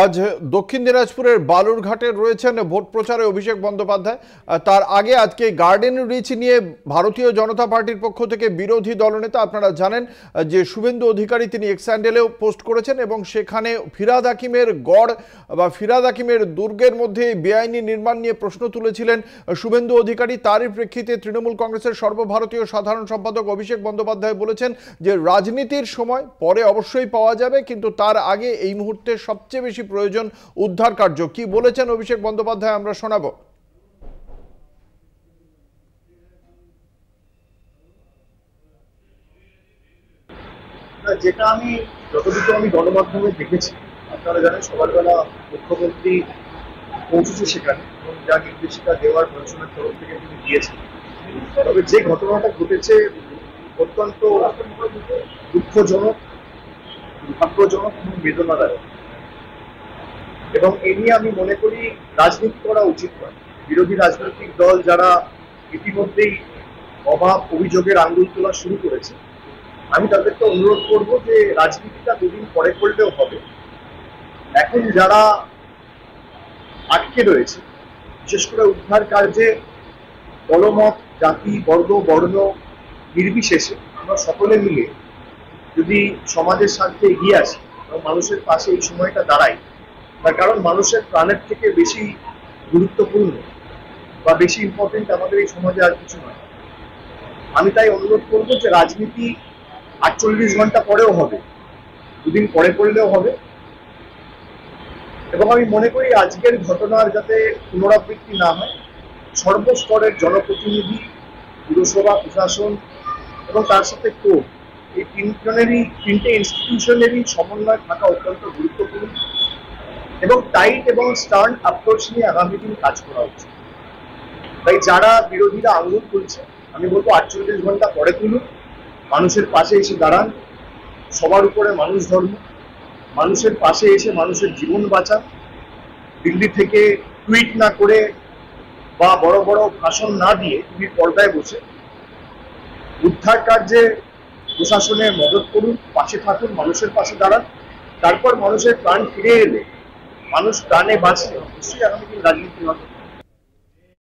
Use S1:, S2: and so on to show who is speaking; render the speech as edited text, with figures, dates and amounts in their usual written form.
S1: আজ দক্ষিণ দিনাজপুরের বালুরঘাটে রয়েছেন ভোট প্রচারে অভিষেক বন্দ্যোপাধ্যায়। তার আগে আজকে গার্ডেন রিচ নিয়ে ভারতীয় জনতা পার্টির পক্ষ থেকে বিরোধী দলনেতা, আপনারা জানেন যে শুভেন্দু অধিকারী, তিনি এক্স হ্যান্ডেলেও পোস্ট করেছেন এবং সেখানে ফিরহাদ হাকিমের গড় বা ফিরহাদ হাকিমের দুর্গের মধ্যে বেআইনি নির্মাণ নিয়ে প্রশ্ন তুলেছিলেন শুভেন্দু অধিকারী। তারই প্রেক্ষিতে তৃণমূল কংগ্রেসের সর্বভারতীয় সাধারণ সম্পাদক অভিষেক বন্দ্যোপাধ্যায় বলেছেন যে রাজনীতির সময় পরে অবশ্যই পাওয়া যাবে, কিন্তু তার আগে এই মুহূর্তে সবচেয়ে বেশি প্রয়োজন উদ্ধার কার্য। কি বলেছেন অভিষেক বন্দ্যোপাধ্যায় আমরা শোনাবো।
S2: যেটা আমি যতটুকু গণমাধ্যমে দেখেছি, আপনারা জানেন সকালবেলা মুখ্যমন্ত্রী পৌঁছেছে সেখানে এবং যা নির্দেশিকা দেওয়ার প্রশাসনের তরফ থেকে তিনি দিয়েছেন। তবে যে ঘটনাটা ঘটেছে অত্যন্ত দুঃখজনক, দুর্ভাগ্যজনক এবং বেদনাদায়ক, এবং এ নিয়ে আমি মনে করি রাজনীতি করা উচিত নয়। বিরোধী রাজনৈতিক দল যারা ইতিমধ্যেই অভাব অভিযোগের আঙুল তোলা শুরু করেছে, আমি তাদেরকে অনুরোধ করব যে রাজনীতিটা দুদিন পরে করলেও হবে। এখন যারা আটকে রয়েছে, বিশেষ করে উদ্ধার কার্যে দলমত, জাতি, বর্গ, বর্ণ নির্বিশেষে আমরা সকলে মিলে যদি সমাজের স্বার্থে এগিয়ে আসি এবং মানুষের পাশে এই সময়টা দাঁড়াই, তার কারণ মানুষের প্রাণের থেকে বেশি গুরুত্বপূর্ণ বা বেশি ইম্পর্টেন্ট আমাদের এই সমাজে আর কিছু নয়। আমি তাই অনুরোধ করব যে রাজনীতি 48 ঘন্টা পরেও হবে, দুদিন পরে করলেও হবে। এবং আমি মনে করি আজকের ঘটনার যাতে পুনরাবৃত্তি না হয়, সর্বস্তরের জনপ্রতিনিধি, পুরসভা, প্রশাসন এবং তার সাথে কোর্ট, এই তিনটে ইনস্টিটিউশনেরই সমন্বয় থাকা অত্যন্ত গুরুত্বপূর্ণ এবং টাইট এবং স্টার্ন অ্যাপ্রোচ নিয়ে আগামী দিন কাজ করা উচিত। তাই যারা বিরোধীরা আঙুল তুলছে, আমি বলবো 48 ঘন্টা পরে তুলুন, মানুষের পাশে এসে দাঁড়ান, সবার উপরে মানুষ ধর্ম, মানুষের পাশে এসে মানুষের জীবন বাঁচান। দিল্লি থেকে টুইট না করে বা বড় বড় ভাষণ না দিয়ে তিনি পর্দায় বসে উদ্ধার কার্যে প্রশাসনের মদত করুন, পাশে থাকুন, মানুষের পাশে দাঁড়ান। তারপর মানুষের প্রাণ ফিরে এলে, মানুষ প্রাণে বাঁচলে নিশ্চয়ই আগামী দিন রাজনীতি হবে।